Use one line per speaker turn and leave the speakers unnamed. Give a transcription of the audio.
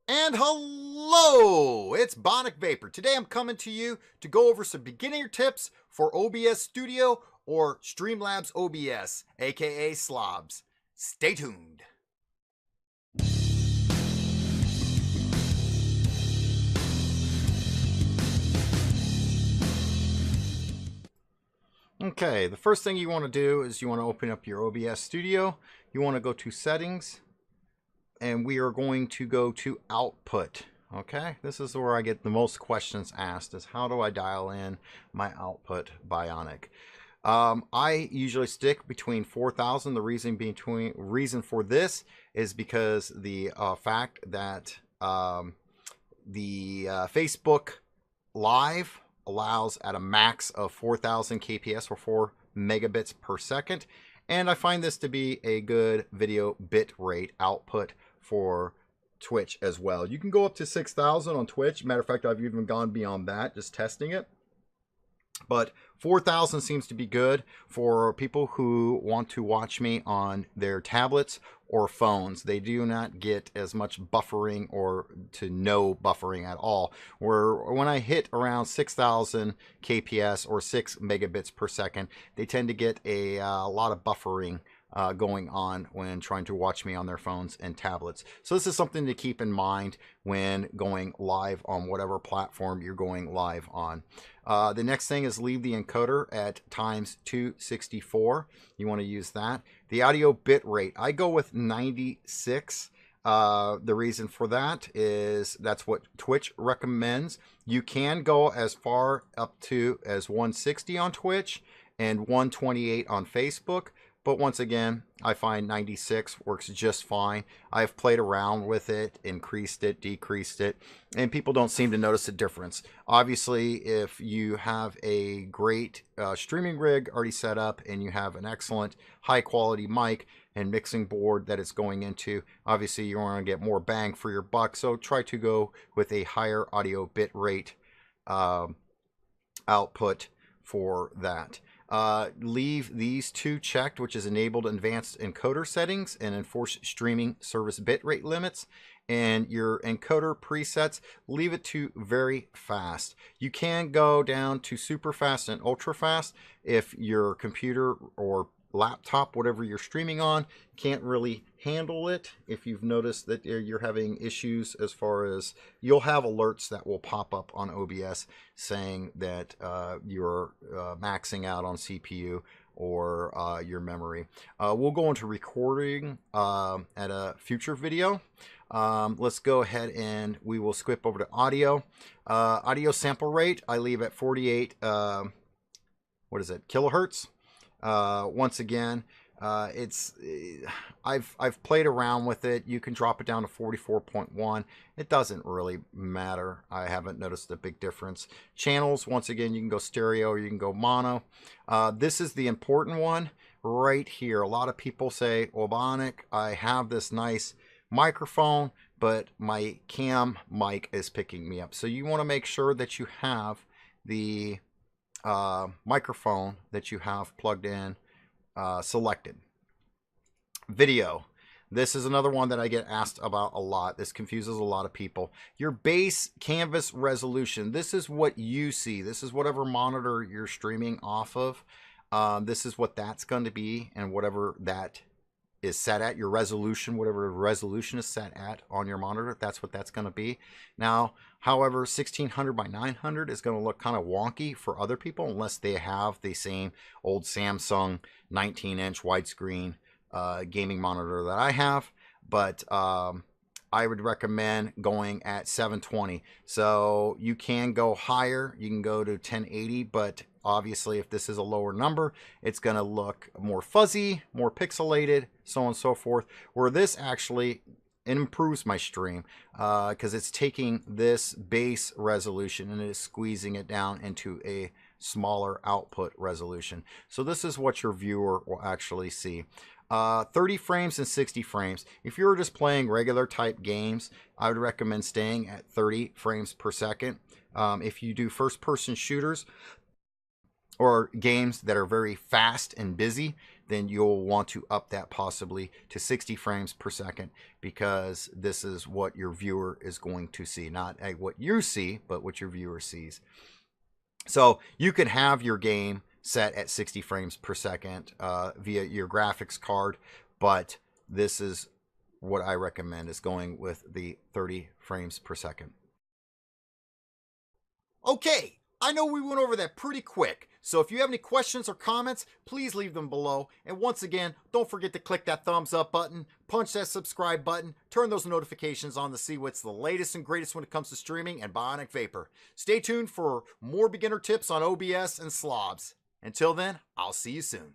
And hello, it's Bionic Vapor. Today I'm coming to you to go over some beginner tips for OBS Studio or Streamlabs OBS, aka Slobs. Stay tuned. Okay, the first thing you want to do is you want to open up your OBS Studio. You want to go to Settings, and we are going to go to Output. Okay, this is where I get the most questions asked, is how do I dial in my output Bionic? I usually stick between 4,000. The reason for this is because the fact that the Facebook Live allows at a max of 4,000 kps or 4 megabits per second, and I find this to be a good video bit rate output for Twitch as well. You can go up to 6,000 on Twitch. Matter of fact, I've even gone beyond that, just testing it. But 4,000 seems to be good for people who want to watch me on their tablets or phones. They do not get as much buffering or to no buffering at all. Where when I hit around 6,000 kps or 6 megabits per second, they tend to get a lot of buffering going on when trying to watch me on their phones and tablets. So this is something to keep in mind when going live on whatever platform you're going live on. The next thing is leave the encoder at times 264. You want to use that. The audio bit rate, I go with 96. The reason for that is that's what Twitch recommends. You can go as far up to as 160 on Twitch and 128 on Facebook. But once again, I find 96 works just fine. I've played around with it, increased it, decreased it, and people don't seem to notice a difference. Obviously, if you have a great streaming rig already set up and you have an excellent high quality mic and mixing board that it's going into, obviously you want to get more bang for your buck. So try to go with a higher audio bit rate output for that. Leave these two checked, which is enabled advanced encoder settings and enforce streaming service bitrate limits. And your encoder presets, leave it to very fast. You can go down to super fast and ultra fast if your computer or laptop, whatever you're streaming on, can't really handle it. If you've noticed that you're having issues as far as, you'll have alerts that will pop up on OBS saying that you're maxing out on CPU or your memory. We'll go into recording at a future video. Let's go ahead and we will skip over to audio. Audio sample rate, I leave at 48 kilohertz. Once again, I've played around with it. You can drop it down to 44.1. It doesn't really matter. I haven't noticed a big difference. Channels, once again, you can go stereo or you can go mono. This is the important one right here. A lot of people say, well, Bionic, I have this nice microphone, but my cam mic is picking me up. So you want to make sure that you have the microphone that you have plugged in selected. Video, this is another one that I get asked about a lot. This confuses a lot of people. Your base canvas resolution, this is what you see. This is whatever monitor you're streaming off of. This is what that's going to be, and whatever that is set at, your resolution, whatever resolution is set at on your monitor, that's what that's going to be. Now, however, 1600 by 900 is going to look kind of wonky for other people unless they have the same old Samsung 19-inch widescreen gaming monitor that I have. But I would recommend going at 720. So you can go higher, you can go to 1080, but obviously if this is a lower number, it's going to look more fuzzy, more pixelated, so on and so forth. Where this actually improves my stream because it's taking this base resolution and it is squeezing it down into a smaller output resolution. So this is what your viewer will actually see. 30 frames and 60 frames. If you're just playing regular type games, I would recommend staying at 30 frames per second. If you do first person shooters or games that are very fast and busy, then you'll want to up that possibly to 60 frames per second, because this is what your viewer is going to see. Not what you see, but what your viewer sees. So you could have your game set at 60 frames per second via your graphics card, but this is what I recommend, is going with the 30 frames per second. Okay, I know we went over that pretty quick, so if you have any questions or comments, please leave them below. And once again, don't forget to click that thumbs up button, punch that subscribe button, turn those notifications on to see what's the latest and greatest when it comes to streaming and Bionic Vapor. Stay tuned for more beginner tips on OBS and slobs. Until then, I'll see you soon.